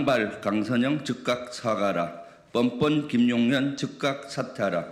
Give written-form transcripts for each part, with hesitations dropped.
망발 강선영 즉각 사과라. 뻔뻔 김용현 즉각 사퇴하라.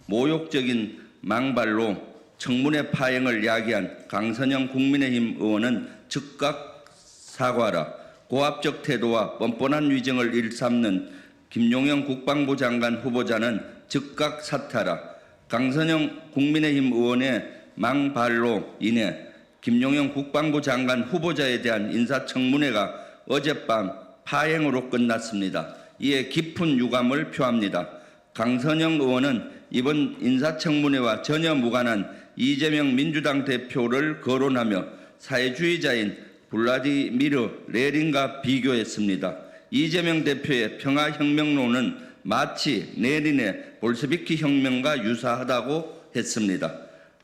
모욕적인 망발로 청문회 파행을 야기한 강선영 국민의힘 의원은 즉각 사과하라. 고압적 태도와 뻔뻔한 위정을 일삼는 김용현 국방부 장관 후보자는 즉각 사퇴하라. 강선영 국민의힘 의원의 망발로 인해 김용현 국방부 장관 후보자에 대한 인사청문회가 어젯밤 파행으로 끝났습니다. 이에 깊은 유감을 표합니다. 강선영 의원은 이번 인사청문회와 전혀 무관한 이재명 민주당 대표를 거론하며 사회주의자인 블라디미르 레닌과 비교했습니다. 이재명 대표의 평화혁명론은 마치 레닌의 볼셰비키 혁명과 유사하다고 했습니다.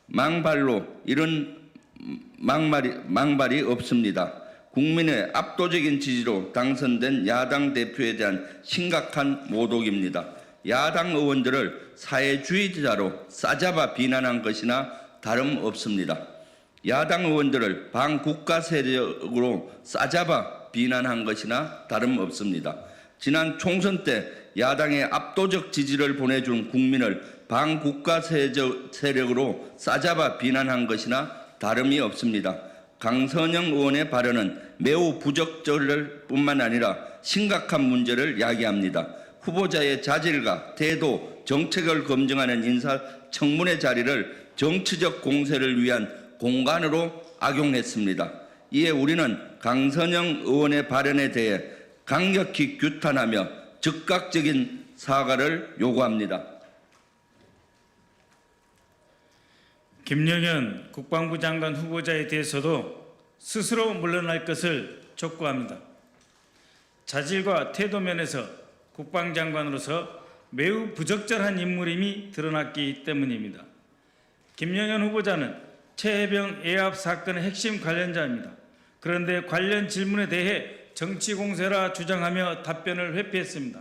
망발로 이런 망발이 없습니다. 국민의 압도적인 지지로 당선된 야당 대표에 대한 심각한 모독입니다. 야당 의원들을 사회주의자로 싸잡아 비난한 것이나 다름없습니다. 야당 의원들을 반국가 세력으로 싸잡아 비난한 것이나 다름없습니다. 지난 총선 때 야당의 압도적 지지를 보내준 국민을 반국가 세력으로 싸잡아 비난한 것이나 다름이 없습니다. 강선영 의원의 발언은 매우 부적절할 뿐만 아니라 심각한 문제를 야기합니다. 후보자의 자질과 태도, 정책을 검증하는 인사청문회 자리를 정치적 공세를 위한 공간으로 악용했습니다. 이에 우리는 강선영 의원의 발언에 대해 강력히 규탄하며 즉각적인 사과를 요구합니다. 김용현 국방부 장관 후보자에 대해서도 스스로 물러날 것을 촉구합니다. 자질과 태도 면에서 국방장관으로서 매우 부적절한 인물임이 드러났기 때문입니다. 김용현 후보자는 최해병 애압 사건의 핵심 관련자입니다. 그런데 관련 질문에 대해 정치 공세라 주장하며 답변을 회피했습니다.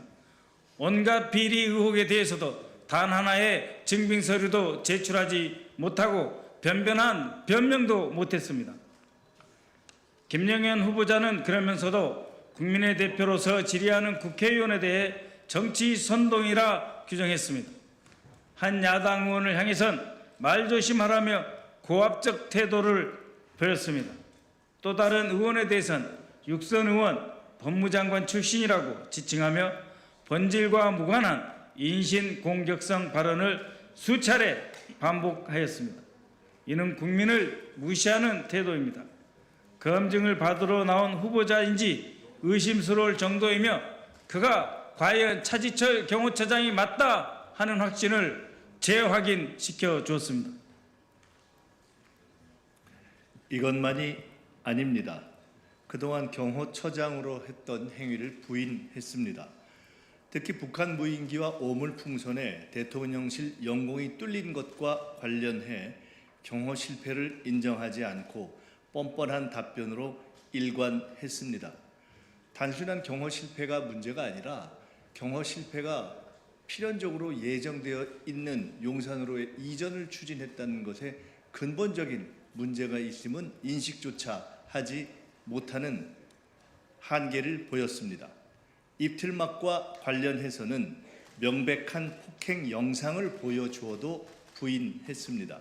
온갖 비리 의혹에 대해서도 단 하나의 증빙 서류도 제출하지 못하고 변변한 변명도 못했습니다. 김용현 후보자는 그러면서도 국민의 대표로서 질의하는 국회의원에 대해 정치 선동이라 규정했습니다. 한 야당 의원을 향해선 말조심하라며 고압적 태도를 보였습니다. 또 다른 의원에 대해선 육선 의원, 법무장관 출신이라고 지칭하며 본질과 무관한 인신 공격성 발언을 수차례 반복하였습니다. 이는 국민을 무시하는 태도입니다. 검증을 받으러 나온 후보자인지 의심스러울 정도이며 그가 과연 차지철 경호처장이 맞다 하는 확신을 재확인시켜 주었습니다. 이것만이 아닙니다. 그동안 경호처장으로 했던 행위를 부인했습니다. 특히 북한 무인기와 오물풍선에 대통령실 영공이 뚫린 것과 관련해 경호 실패를 인정하지 않고 뻔뻔한 답변으로 일관했습니다. 단순한 경호 실패가 문제가 아니라 경호 실패가 필연적으로 예정되어 있는 용산으로의 이전을 추진했다는 것에 근본적인 문제가 있음은 인식조차 하지 못하는 한계를 보였습니다. 입틀막과 관련해서는 명백한 폭행 영상을 보여주어도 부인했습니다.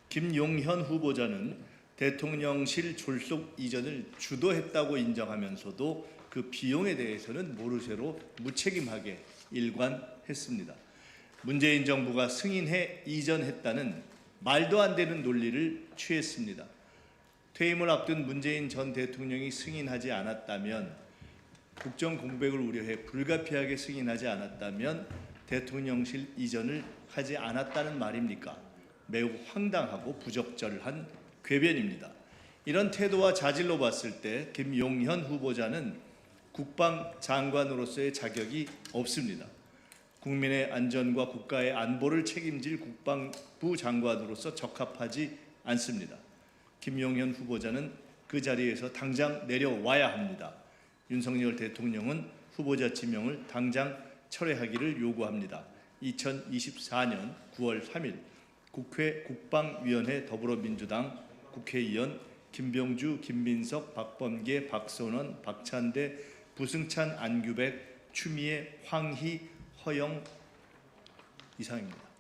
김용현 후보자는 대통령실 졸속 이전을 주도했다고 인정하면서도 그 비용에 대해서는 모르쇠로 무책임하게 일관했습니다. 문재인 정부가 승인해 이전했다는 말도 안 되는 논리를 취했습니다. 퇴임을 앞둔 문재인 전 대통령이 승인하지 않았다면, 국정 공백을 우려해 불가피하게 승인하지 않았다면 대통령실 이전을 하지 않았다는 말입니까? 매우 황당하고 부적절한 궤변입니다. 이런 태도와 자질로 봤을 때 김용현 후보자는 국방장관으로서의 자격이 없습니다. 국민의 안전과 국가의 안보를 책임질 국방부 장관으로서 적합하지 않습니다. 김용현 후보자는 그 자리에서 당장 내려와야 합니다. 윤석열 대통령은 후보자 지명을 당장 철회하기를 요구합니다. 2024년 9월 3일 국회 국방위원회 더불어민주당 국회의원 김병주, 김민석, 박범계, 박선원, 박찬대 부승찬, 안규백, 추미애, 황희, 허영 이상입니다.